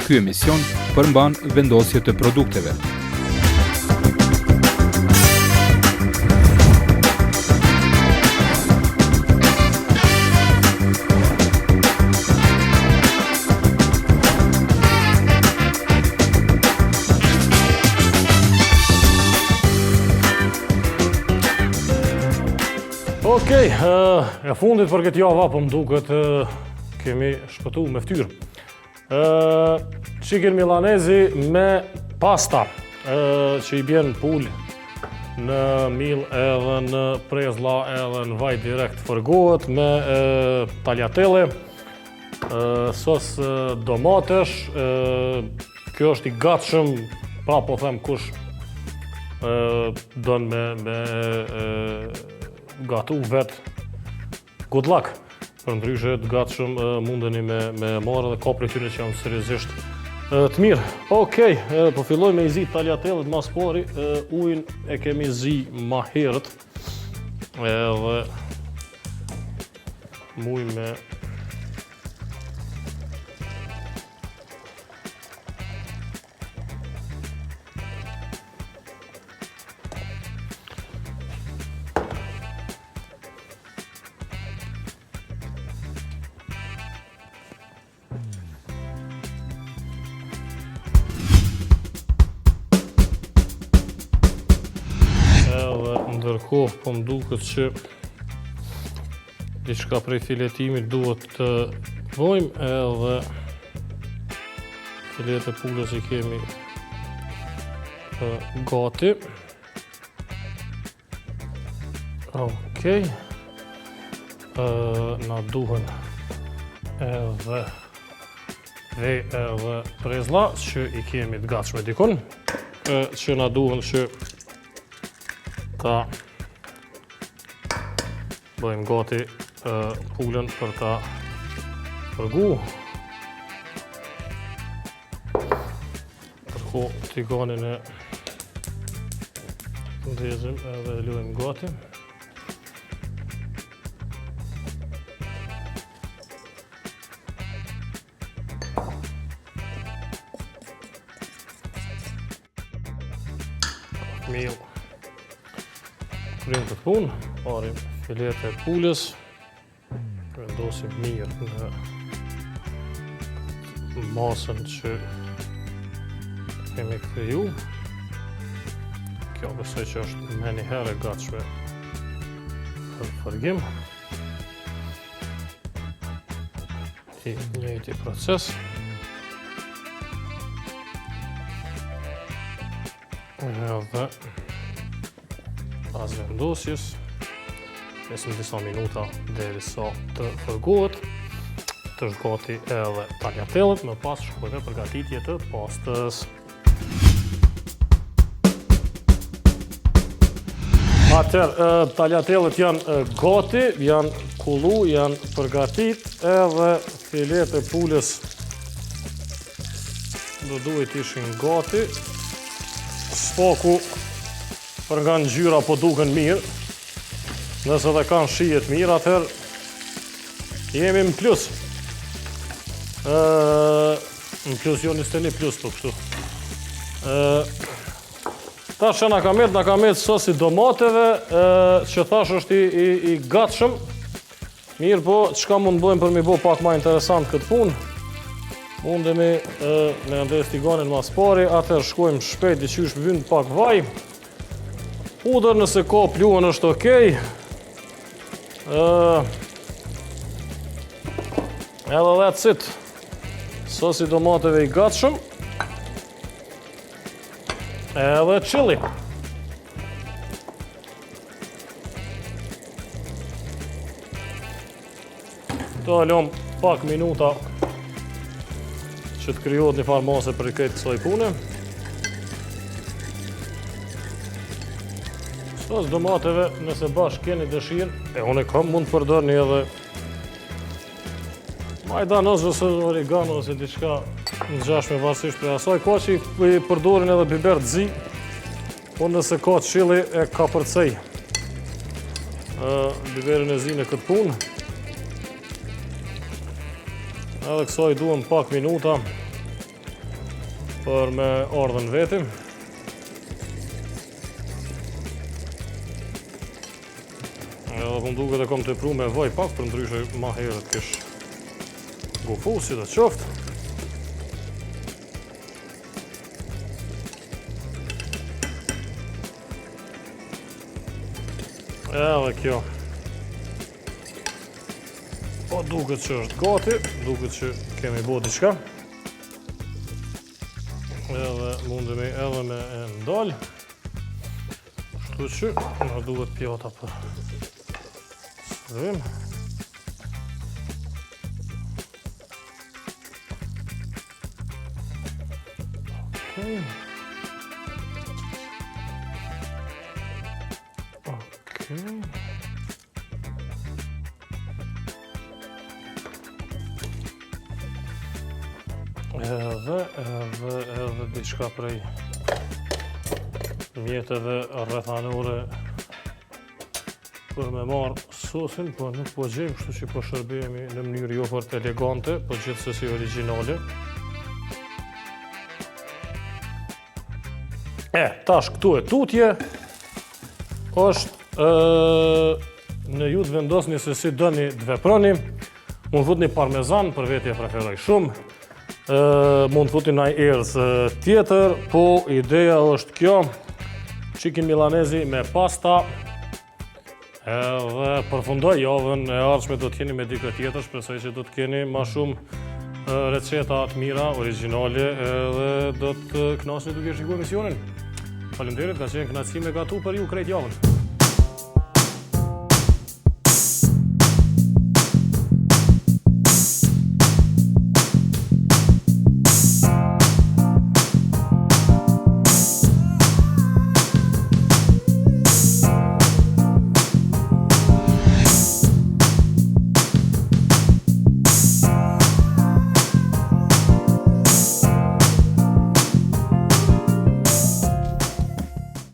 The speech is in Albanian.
Ky emision përmban vendosje të produkteve. Okej, e fundit për këtë javë po më duket kemi shpëtu me ftyrë. Chicken milanezi me pasta, që I bjen pul në mill edhe në prezlla edhe në vaj direkt fërgohet me tagliatelle, sos domatesh, kjo është I gatshëm, pra po them kush don me gatu vet, good luck. Për ndryshe të gatshëm mundeni me marrë dhe ka prej tyre që janë seriozisht të mirë. Okej, po filloj me I zi tagliatellet mas pari, ujin e kemi zi ma herët, edhe muj me ndërkohë po më duket që diçka prej filetimit duhet të bëjmë edhe filet e pulës I kemi gati. Okej. Na duhen edhe prezlla që I kemi të gatshme dikun, që na duhen që ta bëjmë gati pulën për ta fërgu. Ndërkohë tiganin e ndezim edhe e lujmë gati. Mill. Kryem këtë punë, parim filet e pulës, vendosim mirë në masën që kemi kriju. Kjo besoj që është me njëherë e gatshme për fërgim. I njëjti proces. Edhe pas vendosjes, presim disa minuta derisa të fërgohet, të është gati edhe tagliatellet, më pas shkojmë përgatitje të pastës. Atëherë, tagliatellet janë gati, janë kullu, janë përgatit, edhe filet e pulës do duhet ishin gati. Spaku për nga ngjyra po duken mirë, nëse dhe kanë shijet mirë, atëherë jemi në plus. Në plus, jo 21 plus po kështu. Tash që na ka met sosi domateve, që thash është I gatshëm. Mirë po, çka mund bëjmë për mi bo pak ma interesant këtë punë? Mundemi me ndez tiganin mas pari, atëherë shkojmë shpejt diqysh vynë pak vaj. Pudër nëse ka pluhën është okej. Edhe that's it. Sosi domateve I gatshëm. Edhe chili. Do lëm pak minuta që të krijohet një farë mase për këtë kësaj pune. Sos domateve, nëse bashkë keni dëshirë, unë kam mund të përdorni edhe majdanoz ose oregano ose diçka ngjashme varësisht prej asaj, ka që I përdorin edhe biber të zi, po nëse ka çilli e ka përcej biberin e zi në këtë punë. Edhe kësaj duhen pak minuta për me ardhën vetim. Edhe po duket e kom të pru me vaj pak, për ndryshe ma herët kish gofu, si të qoftë. Edhe kjo. Po duket që është gati, duket që kemi bo diçka. Edhe mundemi edhe me e ndalë. Kështu që në duhet pjata për sërim. Okej. Edhe diçka prej mjeteve rrethanore për me marrë sosin, po nuk po gjejmë, kështu që po shërbehemi në mënyrë jo fort elegante, po gjithsesi origjinale. Tash këtu e tutje është në ju të vendosni se si dëni të veproni. Mund futni parmezan, për veti e preferoj shumë. Mund futi naj erës tjetër, po ideja është kjo. Chicken milanesi me pasta. Edhe përfundoj javën e ardhshme do t'keni me dikë tjetër, shpresoj që do t'keni ma shumë receta të mira, origjinale, edhe do të knasni duke shikuar emisionin. Faleminderit, ka qenë kënaqësi me gatu për ju krejt javën.